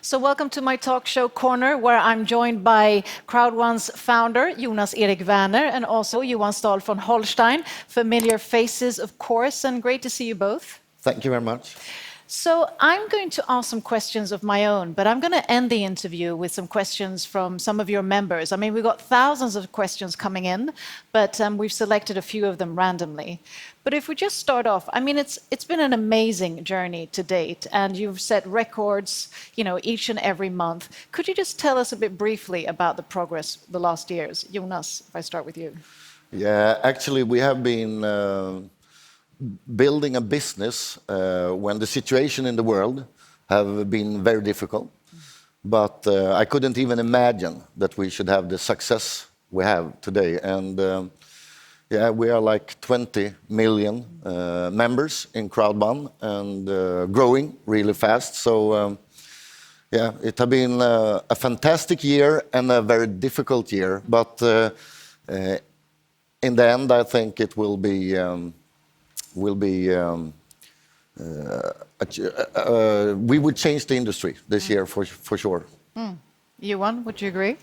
So welcome to my talk show corner, where I'm joined by Crowd1's founder, JONAS ERIK WERNER, and also Johan von Holstein. Familiar faces, of course, and great to see you both. Thank you very much. So I'm going to ask some questions of my own, but I'm going to end the interview with some questions from some of your members. I mean, we've got thousands of questions coming in, but we've selected a few of them randomly. But if we just start off, I mean, it's been an amazing journey to date, and you've set records, each and every month. Could you just tell us a bit briefly about the progress the last years? Jonas, if I start with you. Yeah, actually, we have been building a business when the situation in the world have been very difficult. But I couldn't even imagine that we should have the success we have today. And yeah, we are like 20 million members in Crowd1 and growing really fast. So yeah, it has been a fantastic year and a very difficult year. But in the end, I think it will be we would change the industry this year for sure. Johan, would you agree?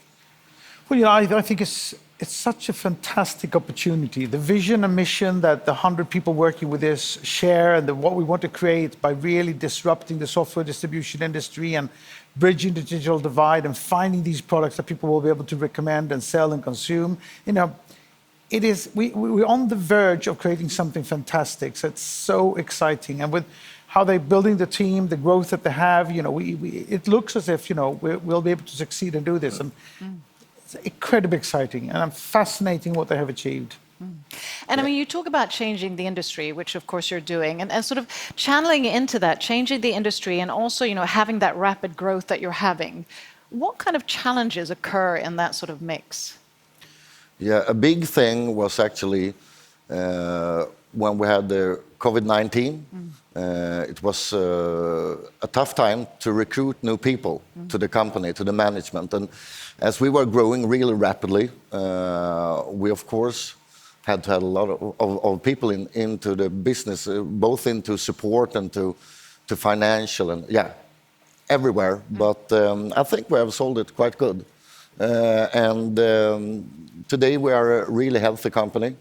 Well, yeah, I think it's such a fantastic opportunity. The vision and mission that the 100 people working with this share, and what we want to create by really disrupting the software distribution industry and bridging the digital divide and finding these products that people will be able to recommend and sell and consume. We're on the verge of creating something fantastic. So it's so exciting, and with how they're building the team, the growth that they have, it looks as if we'll be able to succeed and do this. And it's incredibly exciting, and fascinating what they have achieved. And I mean, you talk about changing the industry, which of course you're doing, and sort of channeling into that, changing the industry, and also having that rapid growth that you're having. What kind of challenges occur in that sort of mix? Yeah, a big thing was actually when we had the COVID-19. It was a tough time to recruit new people to the company, to the management. And as we were growing really rapidly, we, of course, had to have a lot of people into the business, both into support and to financial and, yeah, everywhere. But I think we have sold it quite good. And today we are a really healthy company,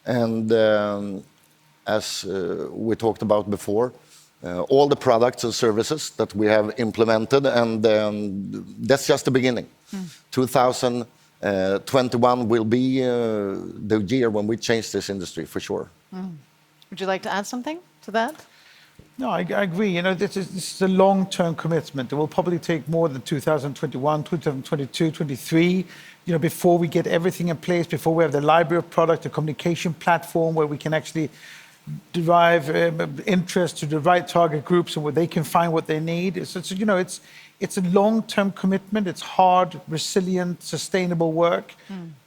and as we talked about before, all the products and services that we have implemented, and that's just the beginning. 2021 will be the year when we change this industry for sure. Would you like to add something to that? No, I agree. This is a long-term commitment. It will probably take more than 2021, 2022, 2023, before we get everything in place, before we have the library of product, the communication platform where we can actually derive interest to the right target groups and where they can find what they need. It's a long-term commitment. It's hard, resilient, sustainable work.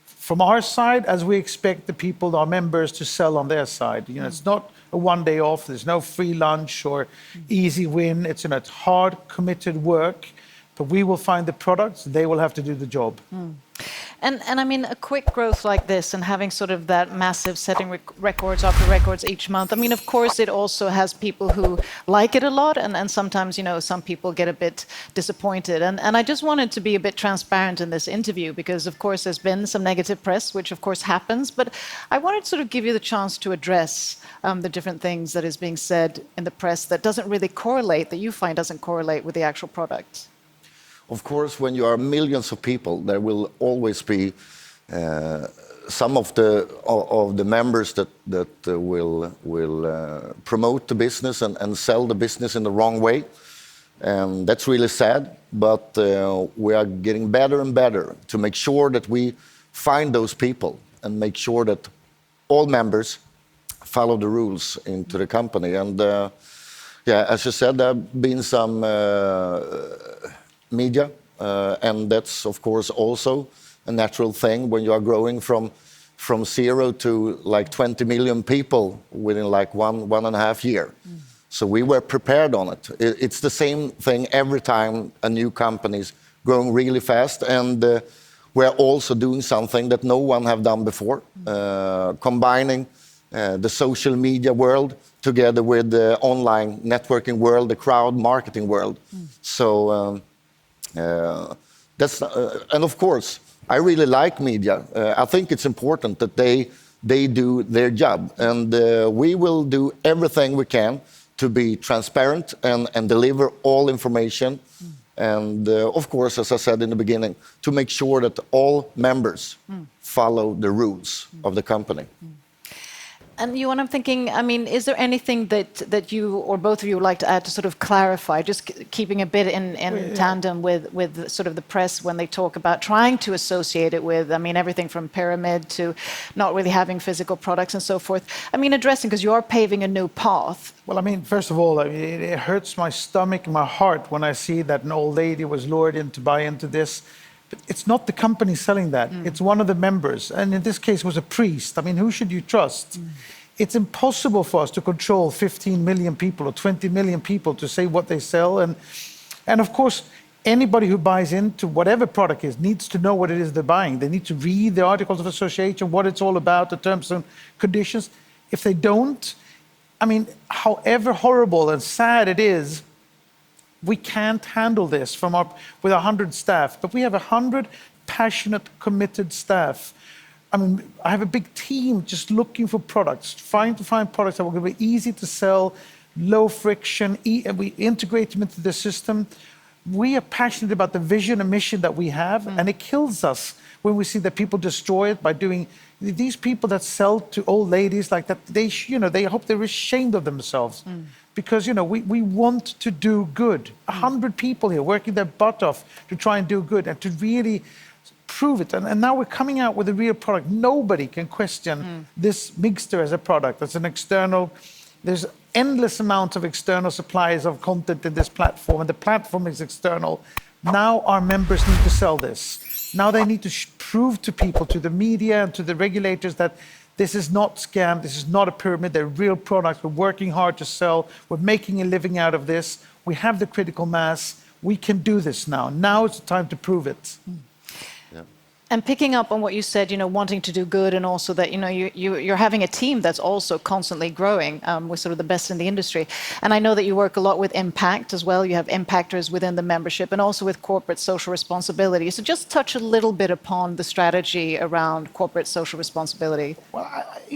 From our side, as we expect the people, our members, to sell on their side. It's not a one day off. There's no free lunch or easy win. It's hard, committed work. But we will find the products. They will have to do the job. And I mean, a quick growth like this and having sort of that massive setting records after records each month, I mean, of course, it also has people who like it a lot, and sometimes, some people get a bit disappointed. And I just wanted to be a bit transparent in this interview because, of course, there's been some negative press, which, of course, happens. But I wanted to sort of give you the chance to address the different things that is being said in the press that doesn't really correlate, that you find doesn't correlate with the actual product. Of course, when you are millions of people, there will always be some of the members that will promote the business and sell the business in the wrong way, and that's really sad. But we are getting better and better to make sure that we find those people and make sure that all members follow the rules into the company. And yeah, as you said, there have been some media, and that's of course also a natural thing when you are growing from 0 to like 20 million people within like one and a half year. So we were prepared on it. It's the same thing every time a new company is growing really fast, and we're also doing something that no one have done before, combining the social media world together with the online networking world, the crowd marketing world. So And of course, I really like media. I think it's important that they do their job, and we will do everything we can to be transparent and deliver all information. And of course, as I said in the beginning, to make sure that all members follow the rules of the company. And Johan, I'm thinking, I mean, is there anything that you or both of you would like to add to sort of clarify, just keeping a bit in tandem with sort of the press when they talk about trying to associate it with, I mean, everything from pyramid to not really having physical products and so forth. I mean, addressing, because you are paving a new path. Well, I mean, first of all, it hurts my stomach and my heart when I see that an old lady was lured in to buy into this. But it's not the company selling that. It's one of the members. And in this case, it was a priest. I mean, who should you trust? It's impossible for us to control 15 million people or 20 million people to say what they sell. And of course, anybody who buys into whatever product is needs to know what it is they're buying. They need to read the Articles of Association, what it's all about, the terms and conditions. If they don't, I mean, however horrible and sad it is, we can't handle this with 100 staff, but we have 100 passionate, committed staff. I mean, I have a big team just looking for products, trying to find products that will be easy to sell, low friction, and we integrate them into the system. We are passionate about the vision and mission that we have, and it kills us when we see that people destroy it by doing these people that sell to old ladies like that. They hope they're ashamed of themselves. Because, we want to do good. 100 people here working their butt off to try and do good and to really prove it. And now we're coming out with a real product. Nobody can question this Mixter as a product. As an external, there's endless amounts of external suppliers of content in this platform, and the platform is external. Now our members need to sell this. Now they need to prove to people, to the media and to the regulators that this is not scam, this is not a pyramid, they're real products, we're working hard to sell, we're making a living out of this, we have the critical mass, we can do this now. Now it's the time to prove it. And picking up on what you said, wanting to do good, and also that, you're having a team that's also constantly growing with sort of the best in the industry. And I know that you work a lot with impact as well. You have impactors within the membership and also with corporate social responsibility. So just touch a little bit upon the strategy around corporate social responsibility. Well,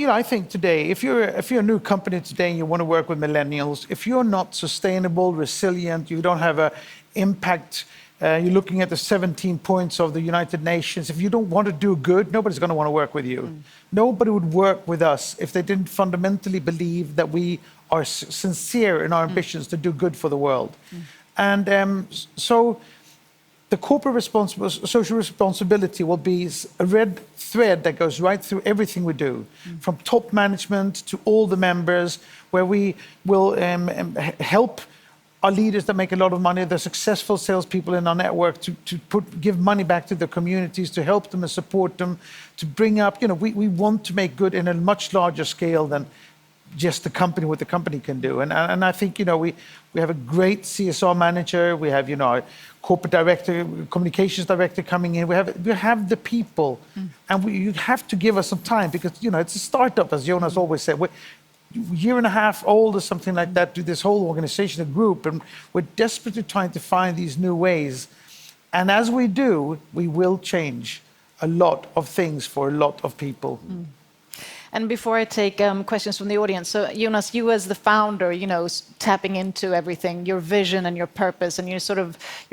I think today, if you're a new company today and you want to work with millennials, if you're not sustainable, resilient, you don't have an impact. You're looking at the 17 points of the United Nations. If you don't want to do good, nobody's going to want to work with you. Nobody would work with us if they didn't fundamentally believe that we are sincere in our ambitions to do good for the world. And so the corporate social responsibility will be a red thread that goes right through everything we do, from top management to all the members, where we will help our leaders that make a lot of money, the successful salespeople in our network, to give money back to the communities, to help them and support them, to bring up, we want to make good in a much larger scale than just what the company can do. And I think, we have a great CSR manager, we have, our corporate director, communications director coming in, we have the people, and you have to give us some time because, it's a startup, as Jonas always said. Year and a half old or something like that to this whole organization, a group, and we're desperately trying to find these new ways. And as we do, we will change a lot of things for a lot of people. And before I take questions from the audience, so Jonas, you as the founder, tapping into everything, your vision and your purpose and your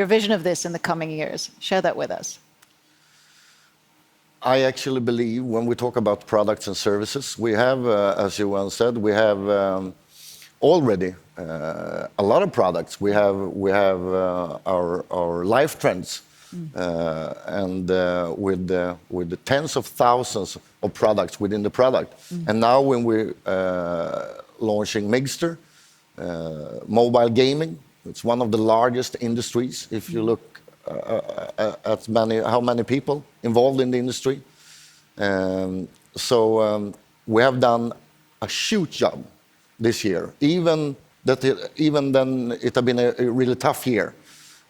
vision of this in the coming years, share that with us. I actually believe when we talk about products and services, we have, as Johan said, we have already a lot of products. We have our life trends, and with the tens of thousands of products within the product. And now when we're launching Mixter, mobile gaming, it's one of the largest industries if you look at how many people involved in the industry. So we have done a huge job this year, even then it has been a really tough year.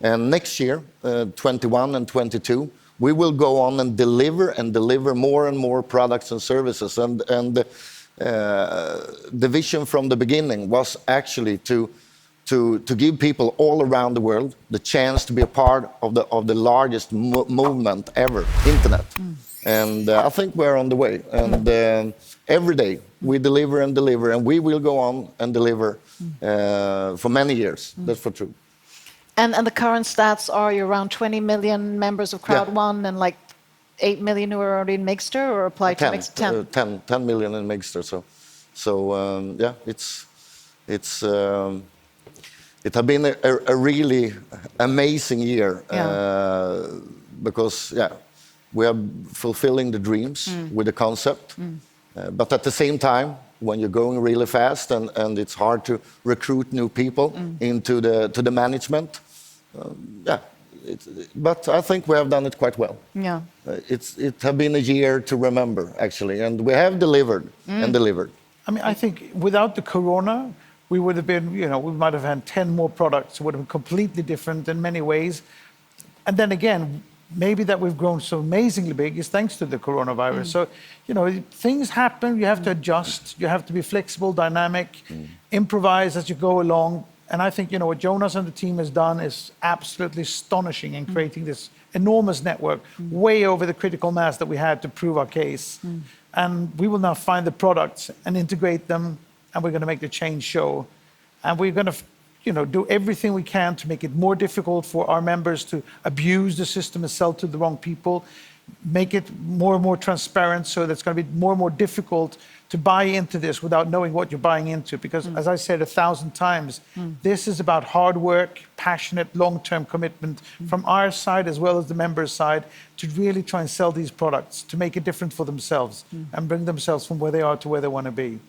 And next year, 21 and 22, we will go on and deliver more and more products and services. And the vision from the beginning was actually to to give people all around the world the chance to be a part of the largest movement ever, internet. And I think we're on the way. And every day we deliver and deliver, and we will go on and deliver for many years. That's for true. And the current stats are you're around 20 million members of Crowd1 and like 8 million who are already in Mixter or apply to Mixter? 10 million in Mixter. So yeah, it has been a really amazing year because we are fulfilling the dreams with the concept, but at the same time, when you're going really fast and it's hard to recruit new people into the management, but I think we have done it quite well. Yeah, it has been a year to remember actually, and we have delivered and delivered. I mean, I think without the corona, we would have been, we might have had 10 more products. It would have been completely different in many ways. And then again, maybe that we've grown so amazingly big is thanks to the coronavirus. So, things happen, you have to adjust, you have to be flexible, dynamic, improvise as you go along. And I think, what Jonas and the team has done is absolutely astonishing in creating this enormous network, way over the critical mass that we had to prove our case. And we will now find the products and integrate them, and we're going to make the change show. And we're going to do everything we can to make it more difficult for our members to abuse the system and sell to the wrong people, make it more and more transparent so that it's going to be more and more difficult to buy into this without knowing what you're buying into. Because as I said 1,000 times, this is about hard work, passionate, long-term commitment from our side as well as the members' side to really try and sell these products, to make it different for themselves and bring themselves from where they are to where they want to be.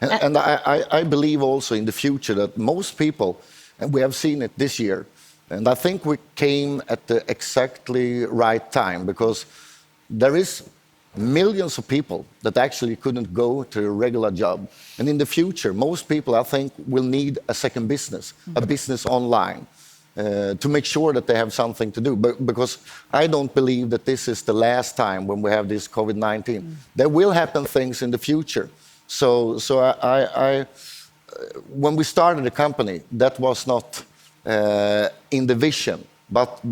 And I believe also in the future that most people, and we have seen it this year, and I think we came at the exactly right time because there is millions of people that actually couldn't go to a regular job. And in the future, most people, I think, will need a second business, a business online, to make sure that they have something to do. Because I don't believe that this is the last time when we have this COVID-19. There will happen things in the future. So when we started the company, that was not in the vision, but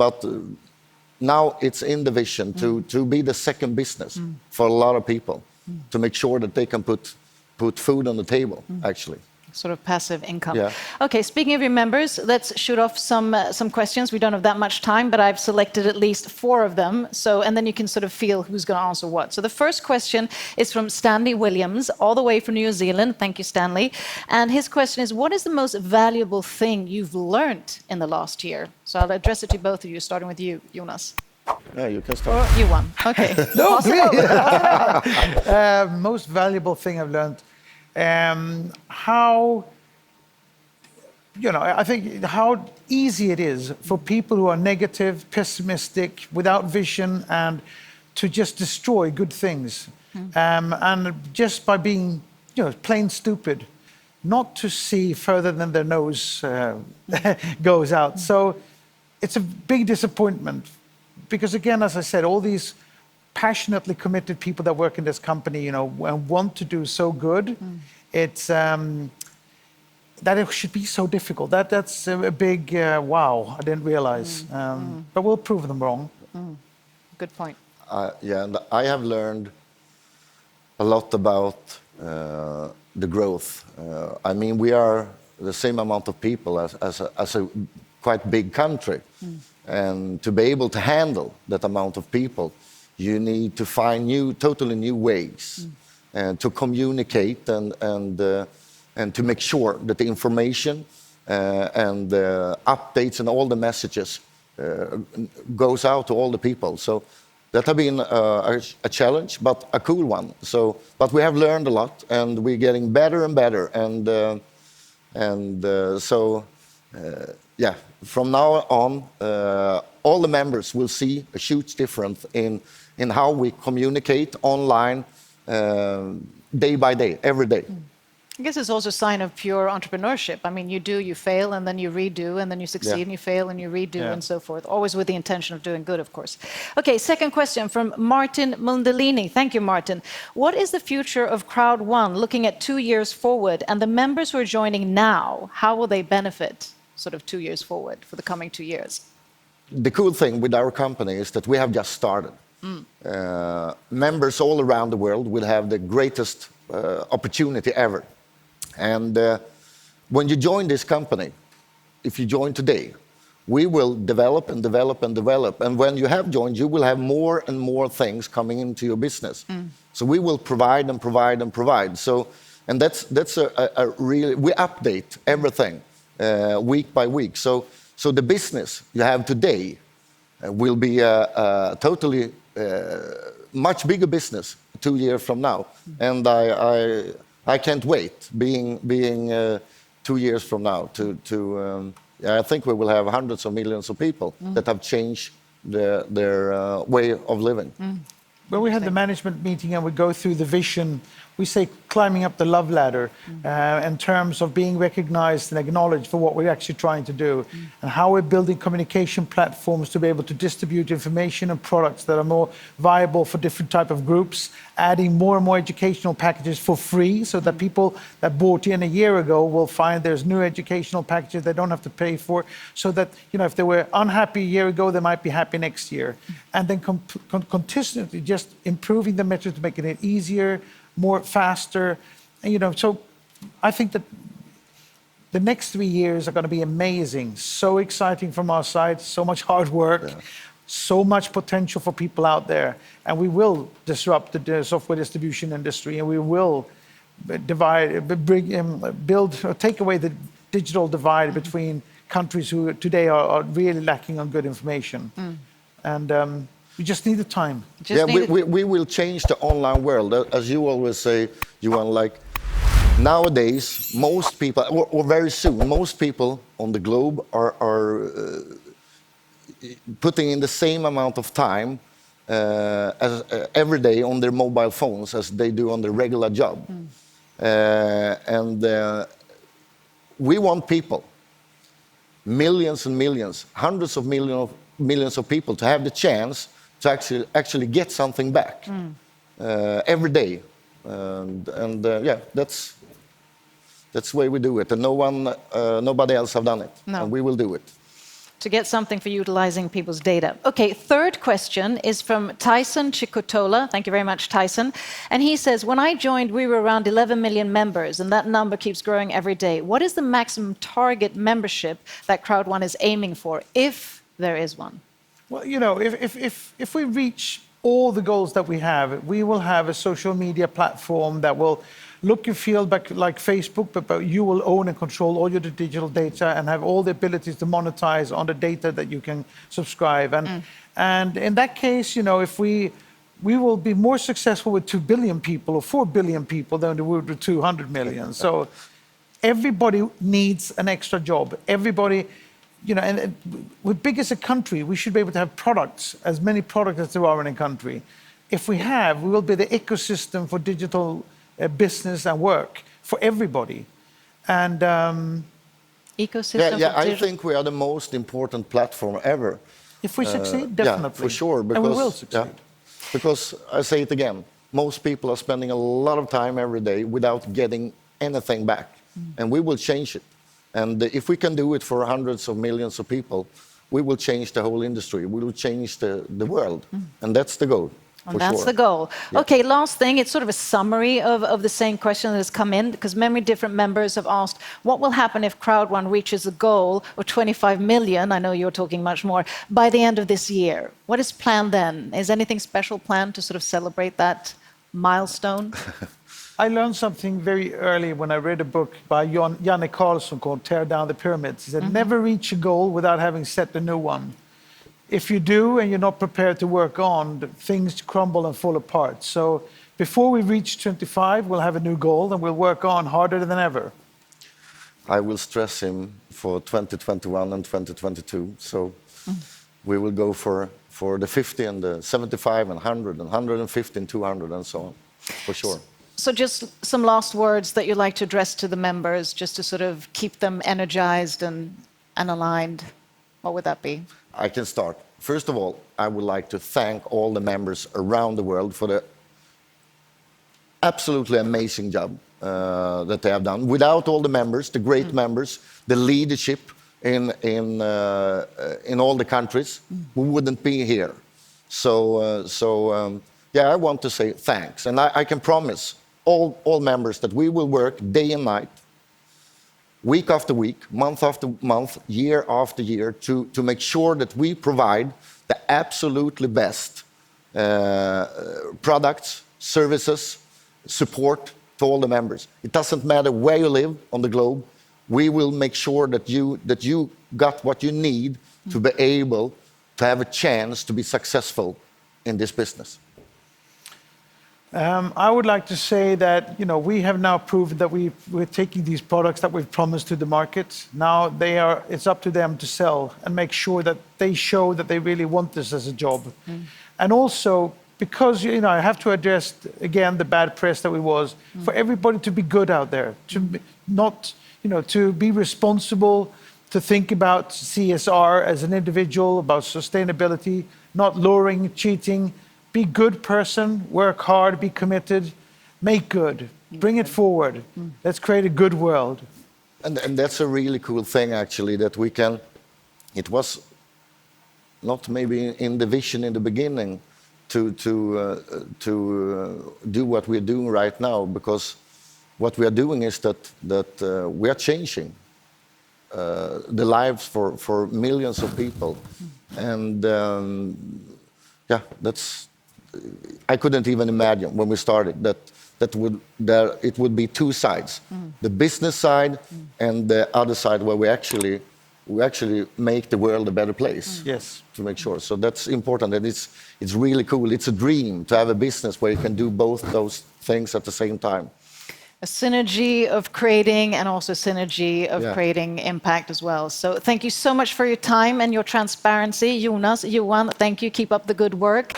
now it's in the vision to be the second business for a lot of people, to make sure that they can put food on the table, actually. Sort of passive income. Yeah. Okay, speaking of your members, let's shoot off some questions. We don't have that much time, but I've selected at least 4 of them. So, and then you can sort of feel who's going to answer what. So the first question is from Stanley Williams, all the way from New Zealand. Thank you, Stanley. And his question is, what is the most valuable thing you've learned in the last year? So I'll address it to both of you, starting with you, Jonas. Yeah, you can start. You won. Okay. No, please. Most valuable thing I've learned. How, I think how easy it is for people who are negative, pessimistic, without vision, and to just destroy good things. And just by being, plain stupid, not to see further than their nose goes out. So it's a big disappointment because, again, as I said, all these passionately committed people that work in this company, and want to do so good. It's that it should be so difficult. That's a big wow. I didn't realize, but we'll prove them wrong. Good point. Yeah, and I have learned a lot about the growth. I mean, we are the same amount of people as a quite big country, and to be able to handle that amount of people, you need to find totally new ways to communicate and to make sure that the information and updates and all the messages goes out to all the people. So that has been a challenge, but a cool one. So, but we have learned a lot, and we're getting better and better. Yeah, from now on, all the members will see a huge difference in how we communicate online day by day, every day. I guess it's also a sign of pure entrepreneurship. I mean, you do, you fail, and then you redo, and then you succeed, and you fail, and you redo, and so forth. Always with the intention of doing good, of course. Okay, second question from Martin Mundellini. Thank you, Martin. What is the future of Crowd1 looking at 2 years forward? And the members who are joining now, how will they benefit sort of 2 years forward for the coming 2 years? The cool thing with our company is that we have just started. Members all around the world will have the greatest opportunity ever. And when you join this company, if you join today, we will develop and develop and develop. And when you have joined, you will have more and more things coming into your business. So we will provide and provide and provide. So, and that's a really, we update everything week by week. So the business you have today will be a totally much bigger business 2 years from now. And I can't wait being 2 years from now I think we will have hundreds of millions of people that have changed their way of living. When we had the management meeting and we go through the vision, we say climbing up the love ladder in terms of being recognized and acknowledged for what we're actually trying to do and how we're building communication platforms to be able to distribute information and products that are more viable for different type of groups, adding more and more educational packages for free so that people that bought in a year ago will find there's new educational packages they don't have to pay for, so that, you know, if they were unhappy a year ago, they might be happy next year. And then continuously just improving the metrics to make it easier, more faster, and, you know, so I think that the next 3 years are going to be amazing, so exciting from our side, so much hard work, so much potential for people out there, and we will disrupt the software distribution industry, and we will take away the digital divide between countries who today are really lacking on good information, and we just need the time. We will change the online world. As you always say, Johan, like nowadays, most people, or very soon, most people on the globe are putting in the same amount of time every day on their mobile phones as they do on their regular job. And we want people, millions and millions, hundreds of millions of people to have the chance to actually get something back every day, and that's the way we do it, and nobody else have done it, and we will do it. To get something for utilizing people's data. Okay, third question is from Tyson Chikotola. Thank you very much, Tyson. And he says, when I joined, we were around 11 million members, and that number keeps growing every day. What is the maximum target membership that Crowd1 is aiming for, if there is one? Well, you know, if we reach all the goals that we have, we will have a social media platform that will look and feel like Facebook, but you will own and control all your digital data and have all the abilities to monetize on the data that you can subscribe. And in that case, you know, if we will be more successful with 2 billion people or 4 billion people than we would with 200 million. So everybody needs an extra job. Everybody. You know, and we're big as a country. We should be able to have products, as many products as there are in a country. If we will be the ecosystem for digital business and work for everybody. And ecosystem. I think we are the most important platform ever. If we succeed, definitely. Yeah, for sure. Because, and we will succeed. Because I say it again, most people are spending a lot of time every day without getting anything back, and we will change it. And if we can do it for hundreds of millions of people, we will change the whole industry. We will change the world. And that's the goal. And that's the goal. Yeah. Okay, last thing. It's sort of a summary of the same question that has come in, because many different members have asked, what will happen if Crowd1 reaches a goal of 25 million, I know you're talking much more, by the end of this year? What is planned then? Is anything special planned to sort of celebrate that milestone? I learned something very early when I read a book by Janne Carlson called Tear Down the Pyramids. He said, never reach a goal without having set a new one. If you do and you're not prepared to work on, things crumble and fall apart. So before we reach 25, we'll have a new goal and we'll work on harder than ever. I will stress him for 2021 and 2022. So we will go for the 50 and the 75 and 100 and 150 and 200 and so on, for sure. So just some last words that you'd like to address to the members, just to sort of keep them energized and aligned. What would that be? I can start. First of all, I would like to thank all the members around the world for the absolutely amazing job that they have done. Without all the members, the great members, the leadership in all the countries, we wouldn't be here. Yeah, I want to say thanks. And I can promise all members that we will work day and night, week after week, month after month, year after year, to make sure that we provide the absolutely best products, services, support to all the members. It doesn't matter where you live on the globe, we will make sure that you got what you need to be able to have a chance to be successful in this business. I would like to say that we have now proved that we're taking these products that we've promised to the market. Now it's up to them to sell and make sure that they show that they really want this as a job. And also, because I have to address again the bad press that we was, for everybody to be good out there, to not to be responsible, to think about CSR as an individual, about sustainability, not luring, cheating. Be a good person, work hard, be committed, make good, bring it forward. Let's create a good world. And that's a really cool thing, actually, that we can. It was not maybe in the vision in the beginning to do what we're doing right now, because what we are doing is that we are changing the lives for millions of people, and yeah, I couldn't even imagine when we started that it would be two sides, the business side and the other side where we actually make the world a better place. Yes, to make sure. So that's important, and it's really cool. It's a dream to have a business where you can do both those things at the same time. A synergy of creating and also synergy of creating impact as well. So thank you so much for your time and your transparency. Jonas, Johan, thank you. Keep up the good work.